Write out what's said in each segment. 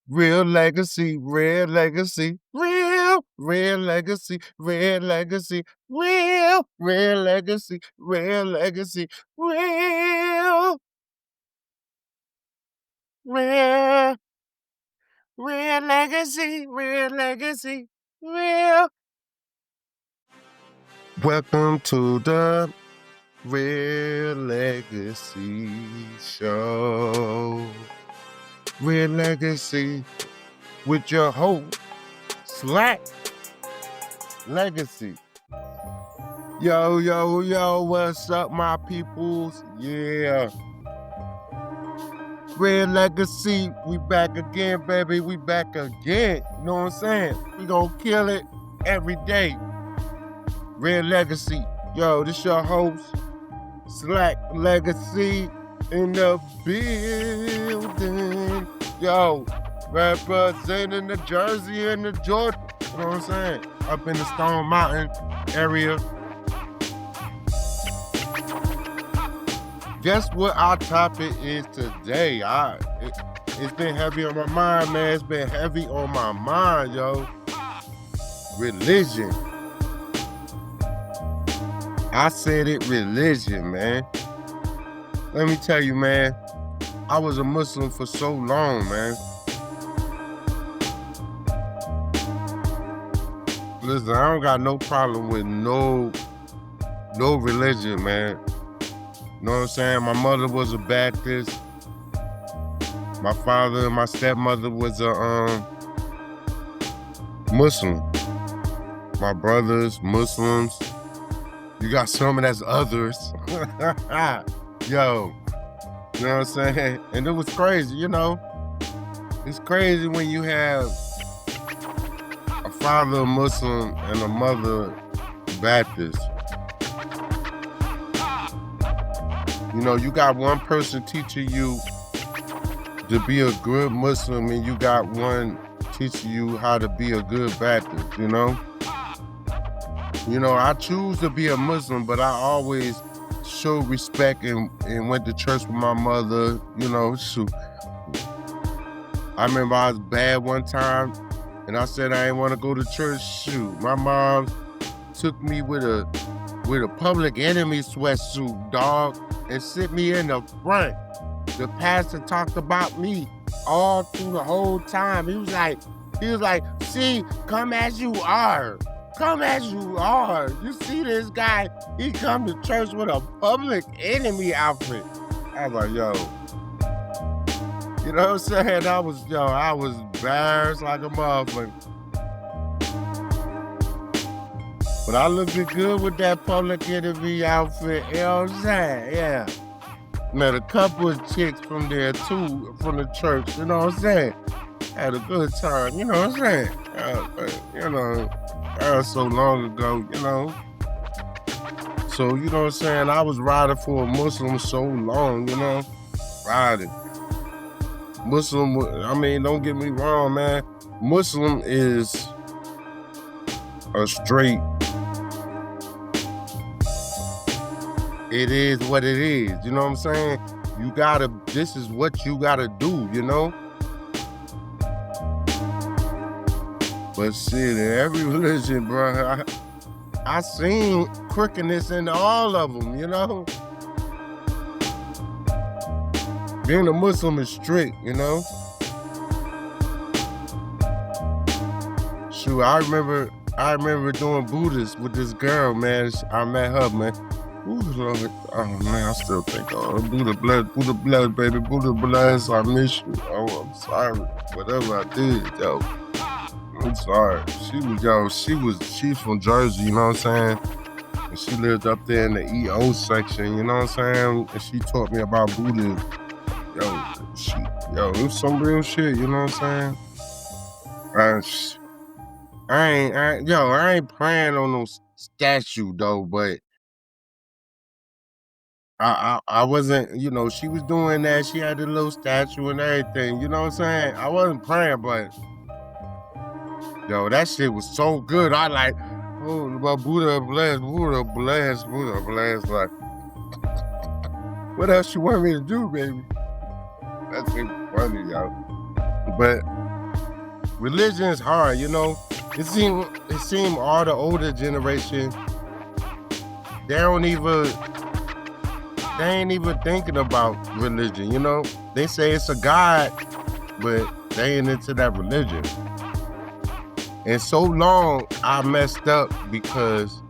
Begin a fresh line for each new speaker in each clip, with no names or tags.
Real legacy, rare legacy, real, rare legacy, rare legacy, real, rare legacy, rare legacy, real, rare, rare legacy, rare legacy, real. Welcome to the Rare Legacy Show. Rare Legacy with your host, Slakk Legacy. Yo, yo, yo, what's up, my peoples? Yeah. Rare Legacy, we back again, baby. We back again. You know what I'm saying? We gonna kill it every day. Rare Legacy. Yo, this your host, Slakk Legacy in the building. Yo, representing the Jersey and the Georgia. You know what I'm saying? Up in the Stone Mountain area. Guess what our topic is today? It's been heavy on my mind, man. It's been heavy on my mind, yo. Religion. I said it, religion, man. Let me tell you, man. I was a Muslim for so long, man. Listen, I don't got no problem with no religion, man. You know what I'm saying? My mother was a Baptist. My father and my stepmother was a Muslim. My brothers, Muslims. You got some that's others. Yo, you know what I'm saying? And it was crazy, you know? It's crazy when you have a father Muslim and a mother Baptist. You know, you got one person teaching you to be a good Muslim and you got one teaching you how to be a good Baptist, you know? You know, I choose to be a Muslim, but I always showed respect and went to church with my mother, you know, shoot. I remember I was bad one time and I said I didn't want to go to church, shoot. My mom took me with a Public Enemy sweatsuit, dog, and sit me in the front. The pastor talked about me all through the whole time. He was like, see, come as you are. Come as you are. You see this guy, he come to church with a Public Enemy outfit. I was like, yo. You know what I'm saying? I was embarrassed like a motherfucker. But I looked good with that Public Enemy outfit, you know what I'm saying? Yeah. Met a couple of chicks from there too, from the church, you know what I'm saying? Had a good time, you know what I'm saying? You know, that was so long ago, you know? So, you know what I'm saying? I was riding for a Muslim so long, you know? Riding. Muslim, I mean, don't get me wrong, man. Muslim is a straight, it is what it is, you know what I'm saying? This is what you gotta do, you know? But shit, in every religion, bro, I seen crookedness in all of them, you know? Being a Muslim is strict, you know? Shoot, I remember doing Buddhist with this girl, man. I met her, man. Ooh, Lord. Oh man, I still think, Buddha blood, baby, Buddha bless. I miss you. Oh, I'm sorry. Whatever I did, yo. I'm sorry. She's from Jersey, you know what I'm saying? And she lived up there in the EO section, you know what I'm saying? And she taught me about Buddha. It was some real shit, you know what I'm saying? I ain't praying on no statue though, but I wasn't, you know, she was doing that. She had the little statue and everything, you know what I'm saying? I wasn't praying, but yo, that shit was so good. I like, oh, my Buddha bless. Like, what else you want me to do, baby? That's funny, yo. But religion is hard, you know. It seem all the older generation, they ain't even thinking about religion, you know. They say it's a God, but they ain't into that religion. And so long I messed up because,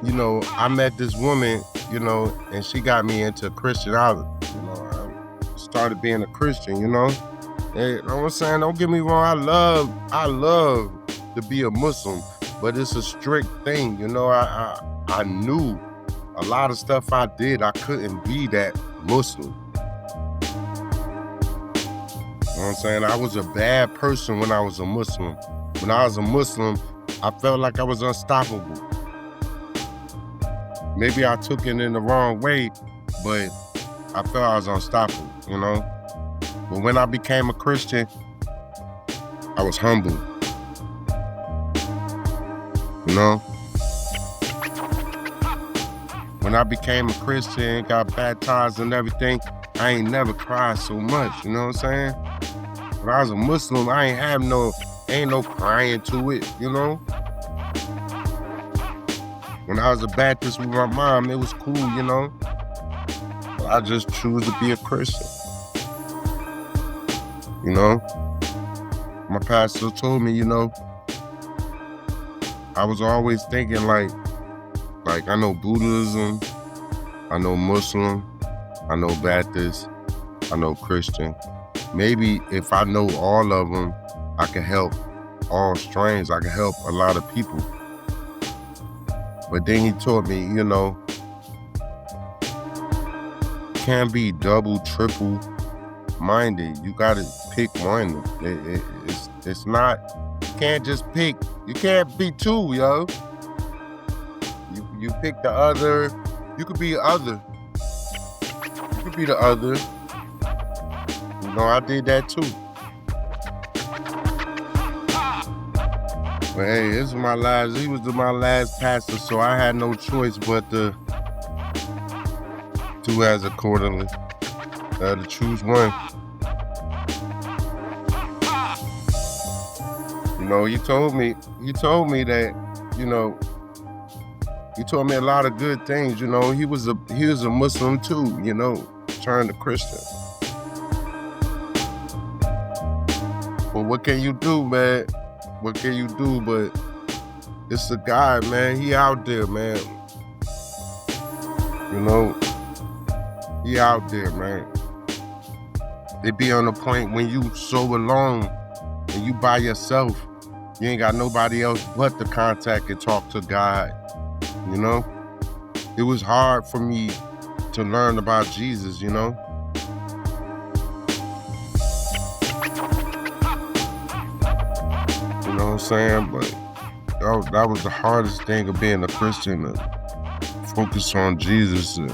you know, I met this woman, you know, and she got me into Christianity. You know, I started being a Christian, you know. And you know what I'm saying? Don't get me wrong, I love to be a Muslim, but it's a strict thing, you know. I knew a lot of stuff I did, I couldn't be that Muslim. You know what I'm saying? I was a bad person when I was a Muslim. When I was a Muslim, I felt like I was unstoppable. Maybe I took it in the wrong way, but I felt I was unstoppable, you know? But when I became a Christian, I was humble. You know? When I became a Christian, got baptized and everything, I ain't never cried so much, you know what I'm saying? When I was a Muslim, I ain't no crying to it, you know? When I was a Baptist with my mom, it was cool, you know? But I just choose to be a Christian. You know? My pastor told me, you know, I was always thinking like I know Buddhism, I know Muslim, I know Baptist, I know Christian. Maybe if I know all of them, I can help all strains. I can help a lot of people. But then he taught me, you know, can't be double, triple minded. You gotta pick one. It's not, you can't just pick. You can't be two, yo. You pick the other. You could be the other. You could be the other. You know, I did that too. But hey, he was my last pastor, so I had no choice but to do as accordingly. To choose one. You know, he told me that, you know, he told me a lot of good things, you know. He was a Muslim too, you know, turned to Christian. But what can you do, man? What can you do? But it's a guy, man. He out there, man. You know, he out there, man. It be on the point when you so alone and you by yourself, you ain't got nobody else but to contact and talk to God, you know? It was hard for me to learn about Jesus, you know? You know what I'm saying? But that was the hardest thing of being a Christian, to focus on Jesus and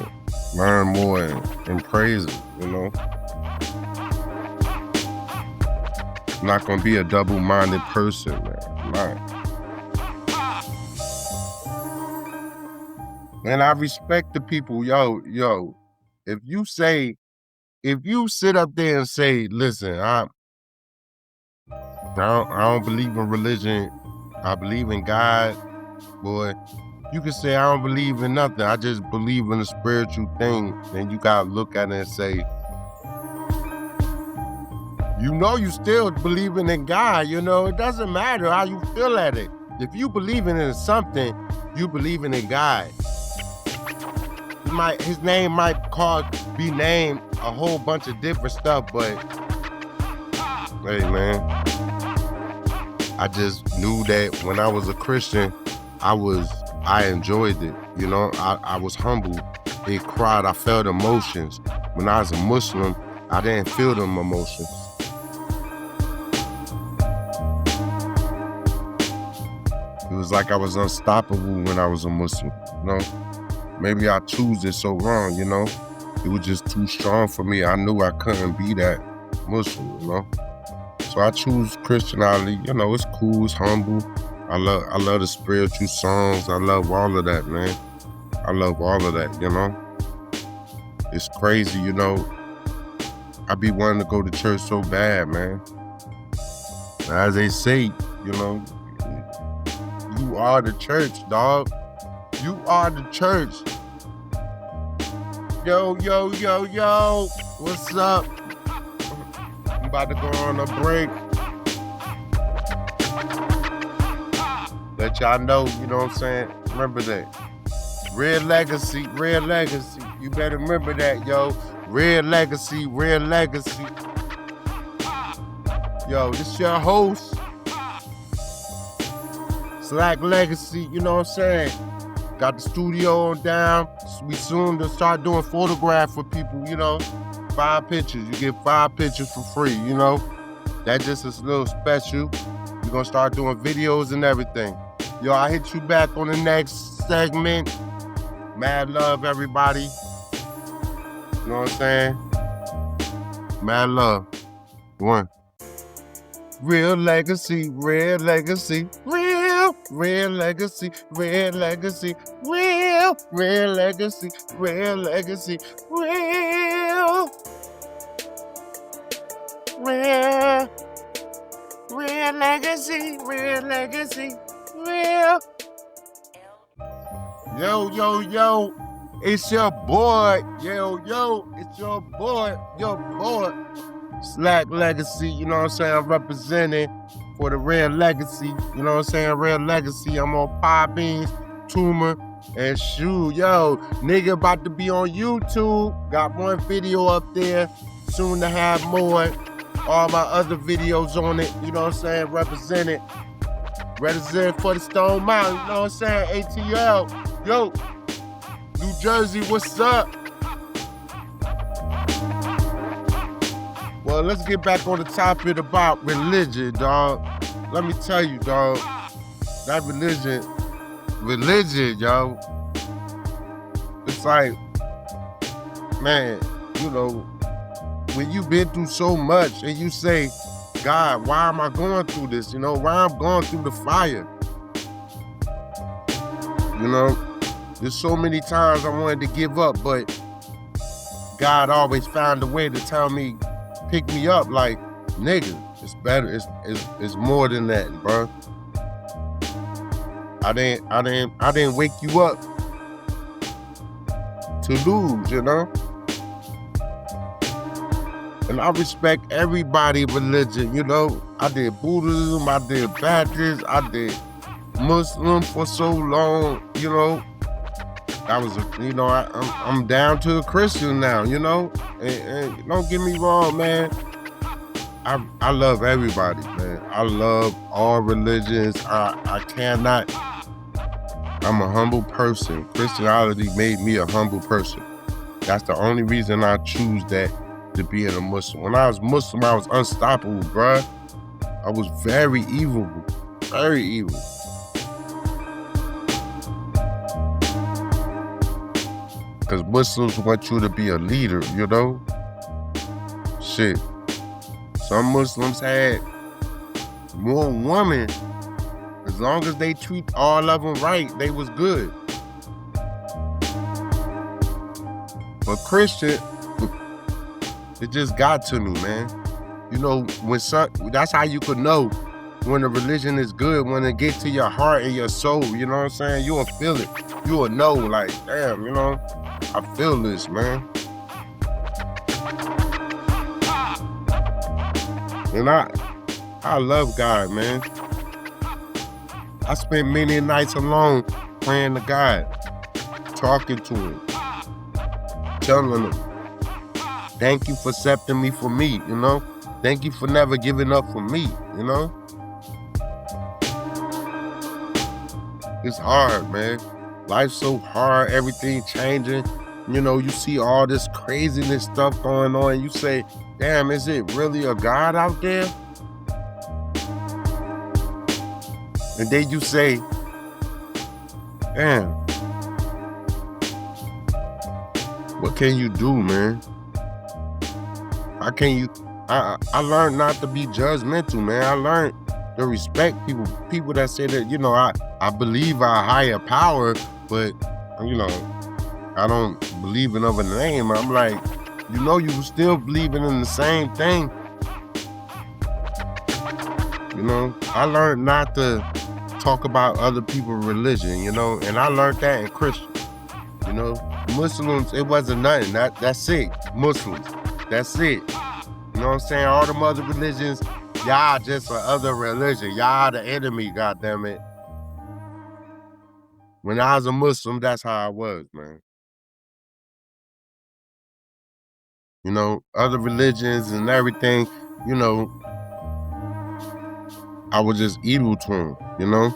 learn more and praise him, you know? I'm not gonna be a double-minded person, man. I'm not. And I respect the people, yo. If you sit up there and say, listen, I don't believe in religion, I believe in God, boy, you can say I don't believe in nothing, I just believe in a spiritual thing, then you gotta look at it and say, you know you still believing in God, you know? It doesn't matter how you feel at it. If you believing in something, you believing in God. His name might be named a whole bunch of different stuff, but hey, man, I just knew that when I was a Christian, I enjoyed it, you know? I was humble. They cried, I felt emotions. When I was a Muslim, I didn't feel them emotions. It was like I was unstoppable when I was a Muslim, you know? Maybe I choose it so wrong, you know? It was just too strong for me. I knew I couldn't be that Muslim, you know? So I choose Christianity, you know, it's cool, it's humble. I love the spiritual songs. I love all of that, man. I love all of that, you know? It's crazy, you know? I be wanting to go to church so bad, man. As they say, you know, you are the church, dog. You are the church. Yo, yo, yo, yo. What's up? I'm about to go on a break. Let y'all know, you know what I'm saying? Remember that. Rare Legaccy, Rare Legaccy. You better remember that, yo. Rare Legaccy, Rare Legaccy. Yo, this your host, Slakk Legacy, you know what I'm saying? Got the studio on down. We soon to start doing photograph for people, you know. 5 pictures. You get 5 pictures for free, you know. That just is a little special. We're gonna start doing videos and everything. Yo, I hit you back on the next segment. Mad love, everybody. You know what I'm saying? Mad love. One. Real legacy, rare legacy, real, rare legacy, rare legacy, real, rare legacy, rare legacy, real, rare, rare legacy, rare legacy, real. Yo, yo, yo, it's your boy. Yo, yo, it's your boy, Slakk Legacy, you know what I'm saying? I'm representing for the Rare Legacy, you know what I'm saying? Rare Legacy. I'm on Pie Beans, Tumor, and shoot, yo, nigga about to be on YouTube. Got one video up there, soon to have more. All my other videos on it, you know what I'm saying? Representing for the Stone Mountain, you know what I'm saying? ATL, yo, New Jersey, what's up? Well, let's get back on the topic about religion, dog. Let me tell you, dog, that religion, yo, it's like, man, you know, when you've been through so much and you say, God, why am I going through this? You know, why I'm going through the fire? You know, there's so many times I wanted to give up, but God always found a way to tell me, pick me up, like, nigga, it's better, it's more than that, bro. I didn't wake you up to lose, you know? And I respect everybody's religion, you know? I did Buddhism, I did Baptist, I did Muslim for so long, you know? I'm down to a Christian now, you know? And don't get me wrong, man. I love everybody, man. I love all religions. I cannot. I'm a humble person. Christianity made me a humble person. That's the only reason I choose that to be a Muslim. When I was Muslim, I was unstoppable, bruh. I was very evil, very evil. Because Muslims want you to be a leader, you know? Shit. Some Muslims had more women. As long as they treat all of them right, they was good. But Christian, it just got to me, man. You know, that's how you could know when a religion is good, when it gets to your heart and your soul, you know what I'm saying? You'll feel it. You'll know, like, damn, you know? I feel this, man. And I love God, man. I spent many nights alone praying to God, talking to him, telling him, thank you for accepting me for me, you know? Thank you for never giving up for me, you know? It's hard, man. Life's so hard, everything changing. You know, you see all this craziness stuff going on, and you say, damn, is it really a God out there? And then you say, damn, what can you do, man? How can you? I learned not to be judgmental, man. I learned to respect people that say that, you know, I believe a higher power, but, you know, I don't believe in of a name. I'm like, you know, you still believing in the same thing. You know, I learned not to talk about other people's religion, you know, and I learned that in Christian. You know, Muslims, it wasn't nothing. That's it. Muslims, that's it. You know what I'm saying? All them other religions, y'all just another religion. Y'all the enemy, goddammit. When I was a Muslim, that's how I was, man. You know, other religions and everything, you know, I was just evil to them, you know?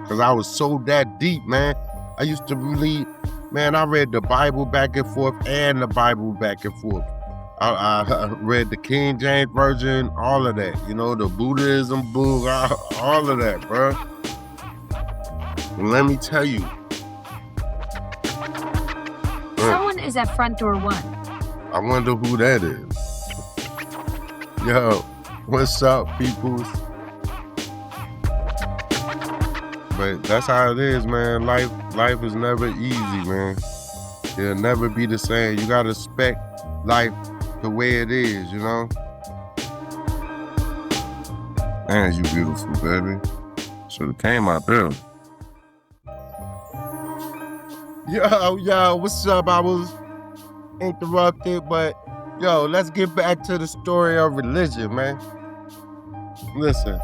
Because I was so that deep, man. I used to really, man, I read the Bible back and forth and the Bible back and forth. I read the King James Version, all of that, you know, the Buddhism book, all of that, bro. Let me tell you.
Someone is at front door 1.
I wonder who that is. Yo, what's up, peoples? But that's how it is, man. Life is never easy, man. It'll never be the same. You gotta respect life the way it is, you know? Man, you beautiful, baby. Should've came out there. Yo, what's up? I was interrupted, but yo, let's get back to the story of religion, man. Listen,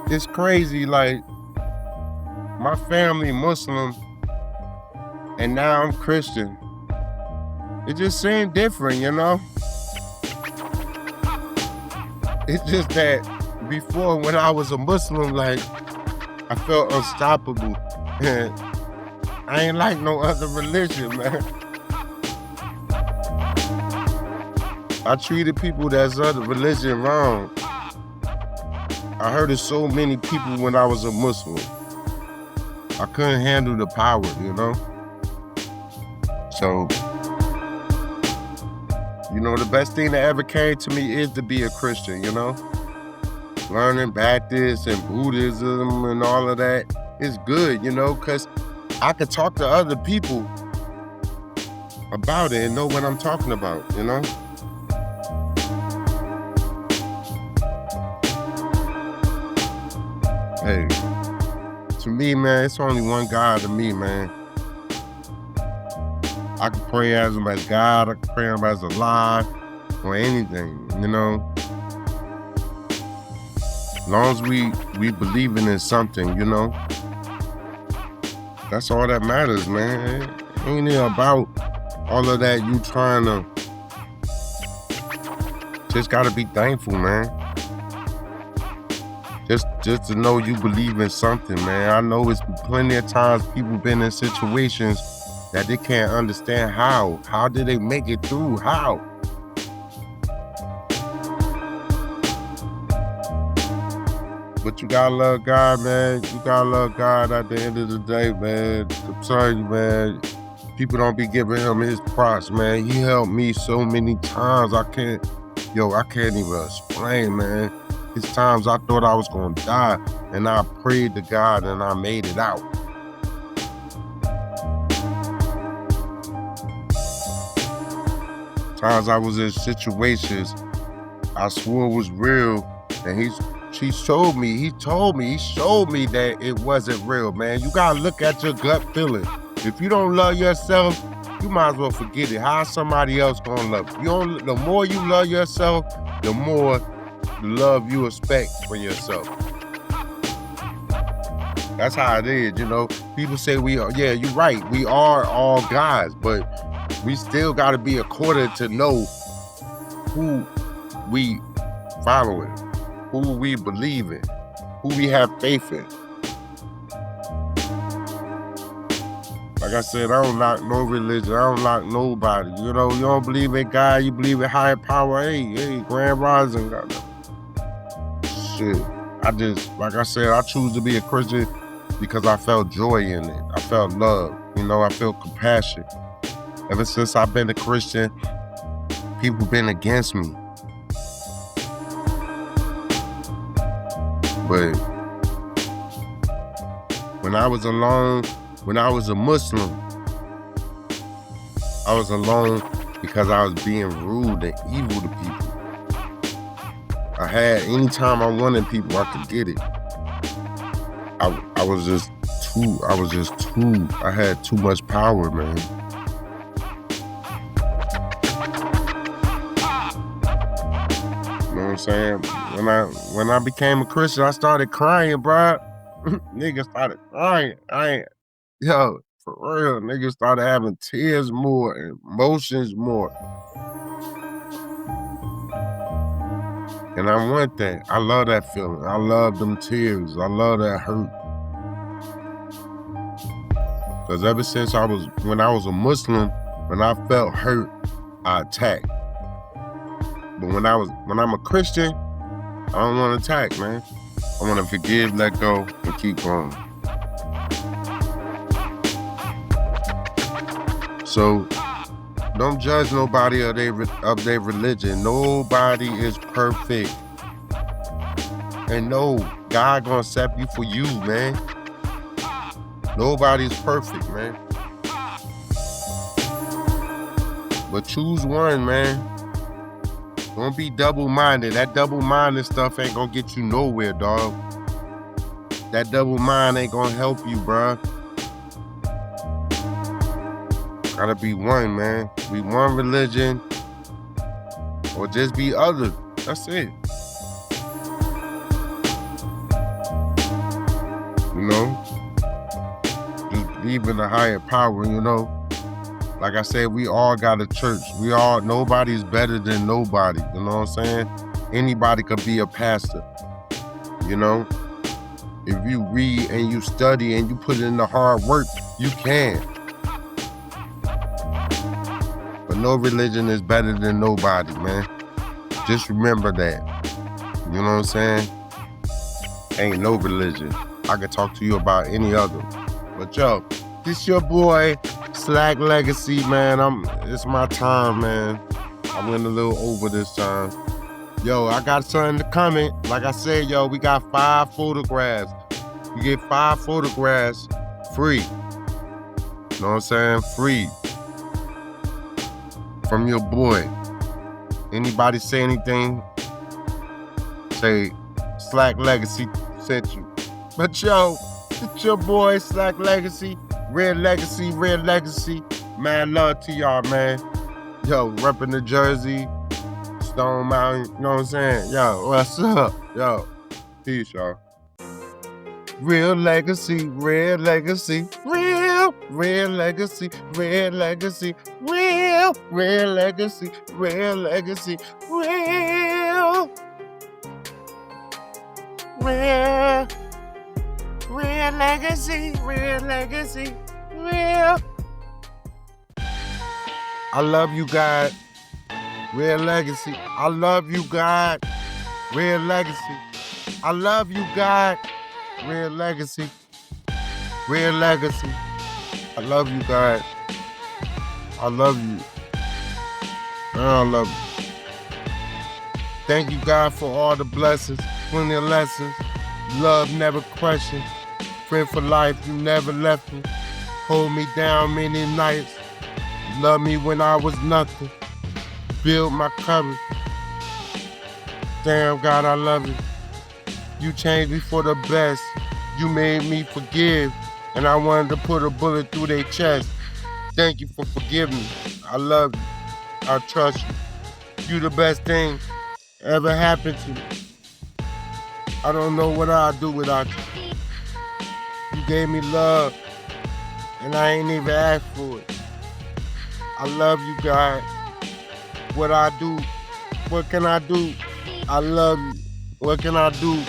it's crazy, like, my family Muslim, and now I'm Christian. It just seemed different, you know? It's just that before, when I was a Muslim, like, I felt unstoppable. And I ain't like no other religion, man. I treated people that's other religion wrong. I hurted so many people when I was a Muslim. I couldn't handle the power, you know? So, you know, the best thing that ever came to me is to be a Christian, you know? Learning Baptist and Buddhism and all of that is good, you know, because I could talk to other people about it and know what I'm talking about, you know? Hey, to me, man, it's only one God to me, man. I can pray as him as God, I can pray him as Allah, or anything, you know? As long as we believing in something, you know? That's all that matters, man. It ain't it about all of that you trying to... Just gotta be thankful, man. Just to know you believe in something, man. I know it's plenty of times people been in situations that they can't understand how. How did they make it through? How? But you gotta love God, man. You gotta love God at the end of the day, man. I'm telling you, man. People don't be giving him his props, man. He helped me so many times. I can't even explain, man. It's times I thought I was gonna die, and I prayed to God, and I made it out. Times I was in situations I swore was real, and he showed me that it wasn't real, man. You gotta look at your gut feeling. If you don't love yourself, you might as well forget it. How somebody else gonna love you? The more you love yourself, the more love you expect for yourself. That's how it is, you know. People say yeah, you're right. We are all gods, but we still got to be according to know who we following, who we believe in, who we have faith in. Like I said, I don't knock no religion. I don't knock nobody. You know, you don't believe in God, you believe in higher power. Hey, Grand Rising. Shit. Like I said, I choose to be a Christian because I felt joy in it. I felt love. You know, I felt compassion. Ever since I've been a Christian, people been against me. But when I was alone, when I was a Muslim, I was alone because I was being rude and evil to people. I had, anytime I wanted people, I could get it. I was just too, I had too much power, man. You know what I'm saying? When I became a Christian, I started crying, bro. Niggas started crying. Yo, for real, niggas started having tears more and emotions more. And I want that. I love that feeling. I love them tears. I love that hurt. Because ever since when I was a Muslim, when I felt hurt, I attacked. But when I'm a Christian, I don't want to attack, man. I want to forgive, let go, and keep going. So don't judge nobody of their religion. Nobody is perfect. And no, God gonna accept you for you, man. Nobody's perfect, man. But choose one, man. Don't be double-minded. That double-minded stuff ain't gonna get you nowhere, dog. That double mind ain't gonna help you, bruh. Gotta be one, man. Be one religion, or just be other. That's it. You know? Just believe in a higher power, you know? Like I said, we all got a church. Nobody's better than nobody, you know what I'm saying? Anybody could be a pastor, you know? If you read and you study and you put in the hard work, you can. But no religion is better than nobody, man. Just remember that. You know what I'm saying? Ain't no religion. I could talk to you about any other. But yo, this your boy, Slakk Legaccy, man. It's my time, man. I went a little over this time. Yo, I got something to comment. Like I said, yo, we got 5 photographs. You get 5 photographs free. You know what I'm saying? Free. From your boy. Anybody say anything, say Slakk Legaccy sent you. But yo, it's your boy, Slakk Legaccy. Rare Legaccy. Man, love to y'all, man. Yo, repping the Jersey, Stone Mountain, you know what I'm saying? Yo, what's up? Yo, peace, y'all. Real Legaccy. Rare Legaccy. Real Legaccy. Rare Legaccy. Rare Legaccy. Rare Legaccy. Rare Legaccy. Real. I love you, God. Rare Legaccy. I love you, God. Rare Legaccy. I love you, God. Rare Legaccy. Rare Legaccy. I love you, God. I love you. I love you. Thank you, God, for all the blessings, plenty of lessons. Love never questioned. Friend for life, you never left me. Hold me down many nights. Love me when I was nothing. Build my courage. Damn, God, I love you. You changed me for the best. You made me forgive, and I wanted to put a bullet through their chest. Thank you for forgiving me. I love you. I trust you. You the best thing ever happened to me. I don't know what I'd do without you. You gave me love, and I ain't even asked for it. I love you, God. What I do? What can I do? I love you. What can I do?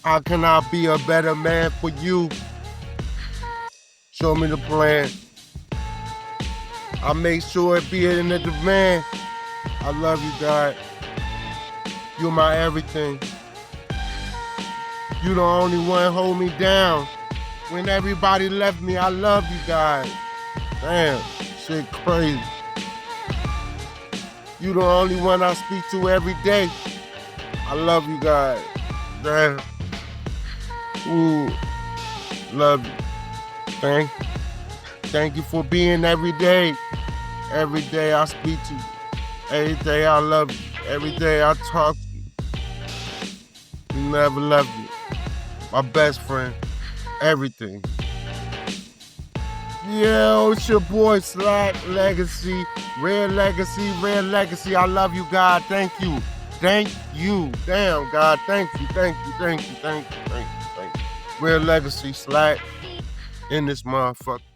How can I be a better man for you? Show me the plan. I'll make sure it be in the demand. I love you, God. You're my everything. You the only one hold me down. When everybody left me, I love you, God. Damn, shit crazy. You the only one I speak to every day. I love you, God. Damn. Ooh, love you. Thank you for being every day. Every day I speak to you. Every day I love you. Every day I talk to you. He never left me. My best friend. Everything. Yo, it's your boy Slakk Legacy. Rare Legaccy. I love you, God. Thank you. Thank you. Damn, God. Thank you. Rare Legaccy, Slakk in this motherfucker.